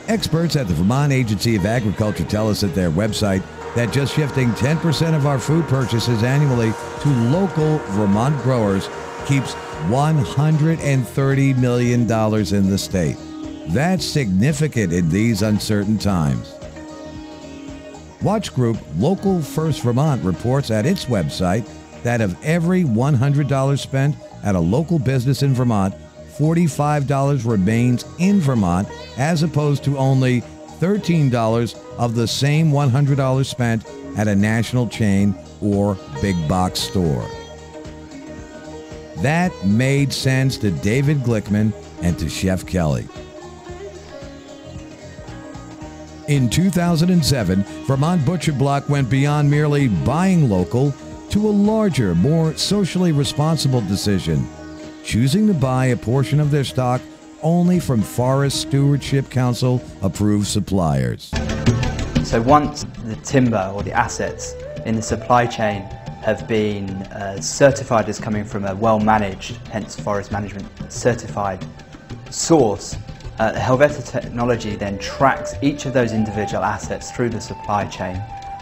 Experts at the Vermont Agency of Agriculture tell us at their website that just shifting 10% of our food purchases annually to local Vermont growers keeps $130 million in the state. That's significant in these uncertain times. Watch group Local First Vermont reports at its website that of every $100 spent at a local business in Vermont, $45 remains in Vermont, as opposed to only $13 of the same $100 spent at a national chain or big box store. That made sense to David Glickman and to Chef Kelly. In 2007, Vermont Butcher Block went beyond merely buying local to a larger, more socially responsible decision, choosing to buy a portion of their stock only from Forest Stewardship Council approved suppliers. So once the timber or the assets in the supply chain have been certified as coming from a well-managed, hence forest management certified source, Helvetica technology then tracks each of those individual assets through the supply chain,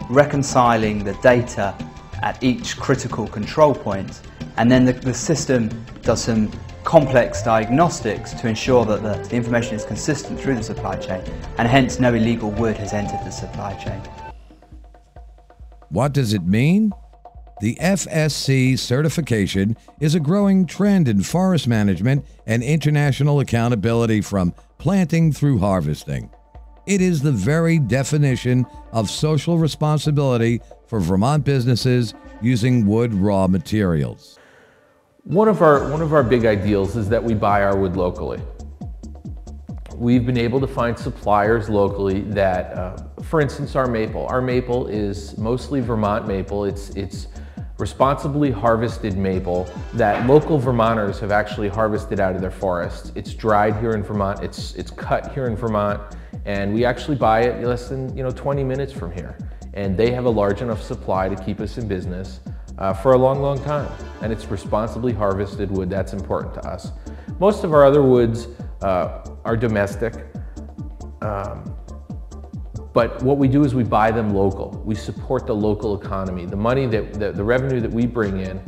reconciling the data at each critical control point, and then the system does some complex diagnostics to ensure that the information is consistent through the supply chain, and hence no illegal wood has entered the supply chain. What does it mean? The FSC certification is a growing trend in forest management and international accountability from planting through harvesting. It is the very definition of social responsibility for Vermont businesses using wood raw materials. One of our big ideals is that we buy our wood locally. We've been able to find suppliers locally that, for instance, our maple. Our maple is mostly Vermont maple. It's responsibly harvested maple that local Vermonters have actually harvested out of their forests. It's dried here in Vermont, it's cut here in Vermont, and we actually buy it less than 20 minutes from here. And they have a large enough supply to keep us in business for a long, long time. And it's responsibly harvested wood. That's important to us. Most of our other woods are domestic. But what we do is we buy them local. We support the local economy. The money the revenue that we bring in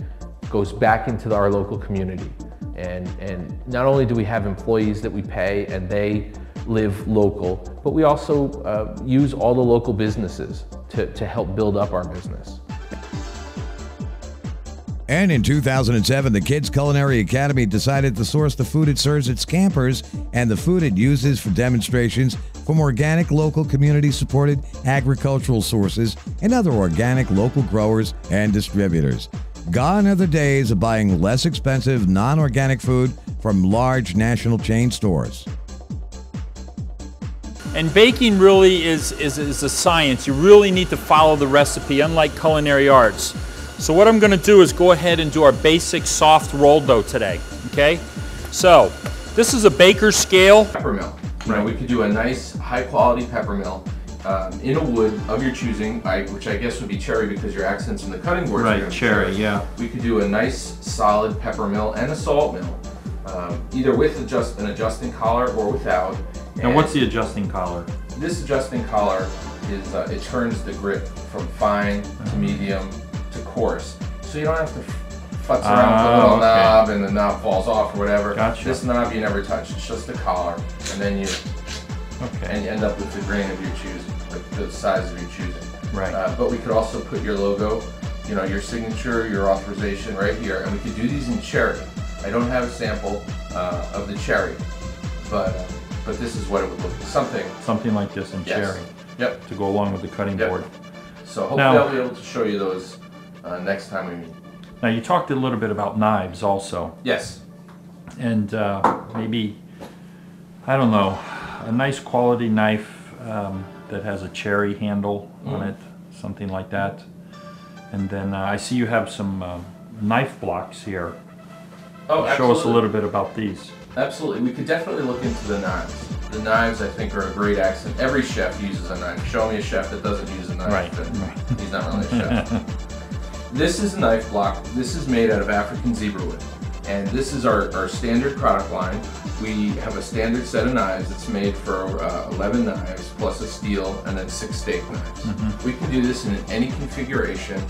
goes back into our local community. And not only do we have employees that we pay and they live local, but we also use all the local businesses to help build up our business. And in 2007, the Kids Culinary Academy decided to source the food it serves its campers and the food it uses for demonstrations from organic, local, community-supported agricultural sources and other organic local growers and distributors. Gone are the days of buying less expensive, non-organic food from large national chain stores. And baking really is a science. You really need to follow the recipe, unlike culinary arts. So what I'm going to do is go ahead and do our basic soft rolled dough today, okay? So this is a baker's scale. Pepper mill. Right. We could do a nice high quality pepper mill in a wood of your choosing, which I guess would be cherry because your accents in the cutting boards are cherry, yeah. We could do a nice solid pepper mill and a salt mill, either with an adjusting collar or without. And what's the adjusting collar? This adjusting collar is, it turns the grit from fine to medium to coarse. So you don't have to futz around with the little knob and the knob falls off or whatever. Gotcha. This knob you never touch, it's just the collar. And then you end up with the grain of your choosing, the size of your choosing. Right. But we could also put your logo, your signature, your authorization right here, and we could do these in cherry. I don't have a sample of the cherry, but this is what it would look like. Something like this in cherry. Yep. To go along with the cutting board. So hopefully I'll be able to show you those next time we meet. Now you talked a little bit about knives also. Yes. And maybe, I don't know, a nice quality knife that has a cherry handle on it, something like that. And then I see you have some knife blocks here. Oh, absolutely. Show us a little bit about these. Absolutely. We could definitely look into the knives. The knives, I think, are a great accent. Every chef uses a knife. Show me a chef that doesn't use a knife. Right. He's not really a chef. This is a knife block. This is made out of African zebra wood. And this is our standard product line. We have a standard set of knives that's made for 11 knives plus a steel and then 6 steak knives. We can do this in any configuration.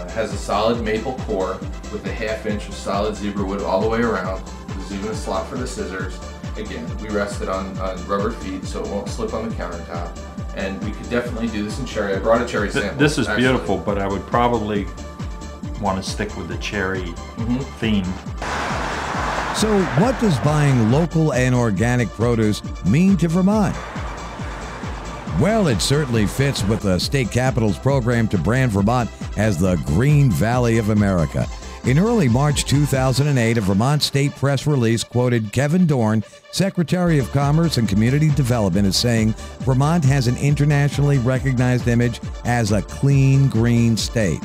Has a solid maple core with a 1/2 inch of solid zebra wood all the way around. There's even a slot for the scissors. Again, we rest it on rubber feet so it won't slip on the countertop. And we could definitely do this in cherry. I brought a cherry sample. This is beautiful, but I would probably want to stick with the cherry theme. So what does buying local and organic produce mean to Vermont? Well, it certainly fits with the state capital's program to brand Vermont as the Green Valley of America. In early March 2008, a Vermont state press release quoted Kevin Dorn, Secretary of Commerce and Community Development, as saying Vermont has an internationally recognized image as a clean, green state.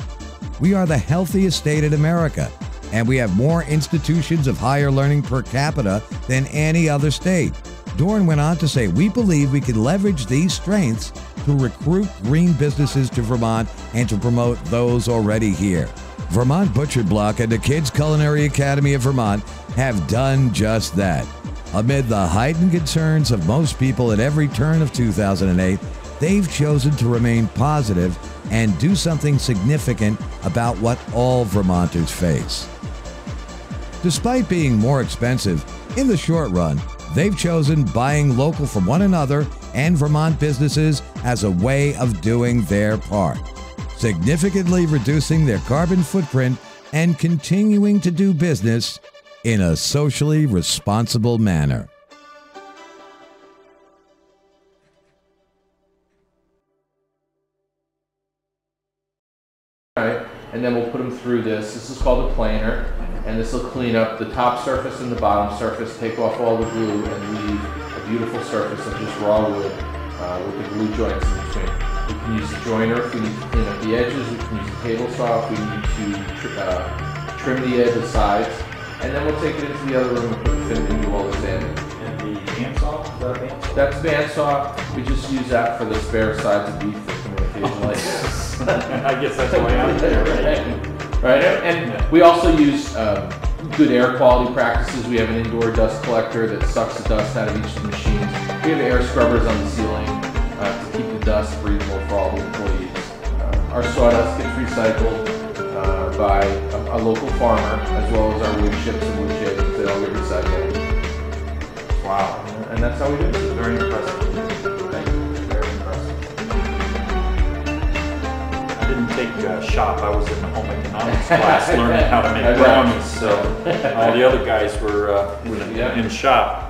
We are the healthiest state in America, and we have more institutions of higher learning per capita than any other state. Dorn went on to say, we believe we can leverage these strengths to recruit green businesses to Vermont and to promote those already here. Vermont Butcher Block and the Kids Culinary Academy of Vermont have done just that. Amid the heightened concerns of most people at every turn of 2008, they've chosen to remain positive and do something significant about what all Vermonters face. Despite being more expensive, in the short run, they've chosen buying local from one another and Vermont businesses as a way of doing their part, significantly reducing their carbon footprint and continuing to do business in a socially responsible manner. Right, and then we'll put them through this. This is called a planer, and this will clean up the top surface and the bottom surface, take off all the glue, and leave a beautiful surface of just raw wood with the glue joints in between. We can use a joiner if we need to clean up the edges. We can use a table saw if we need to trim the edge, the sides, and then we'll take it into the other room and put the fin and do all the sanding. And the bandsaw, is that a bandsaw? That's bandsaw. We just use that for the spare sides of beef that come in occasionally. I guess that's why I'm there, right? Right, and we also use good air quality practices. We have an indoor dust collector that sucks the dust out of each of the machines. We have air scrubbers on the ceiling to keep the dust breathable for all the employees. Our sawdust gets recycled by a local farmer, as well as our wood chips and wood shavings. They all get recycled. Wow. And that's how we do it. Very impressive. Thank you. Very impressive. I didn't take shop. I was in the home economics class learning how to make brownies. So all the other guys were in shop.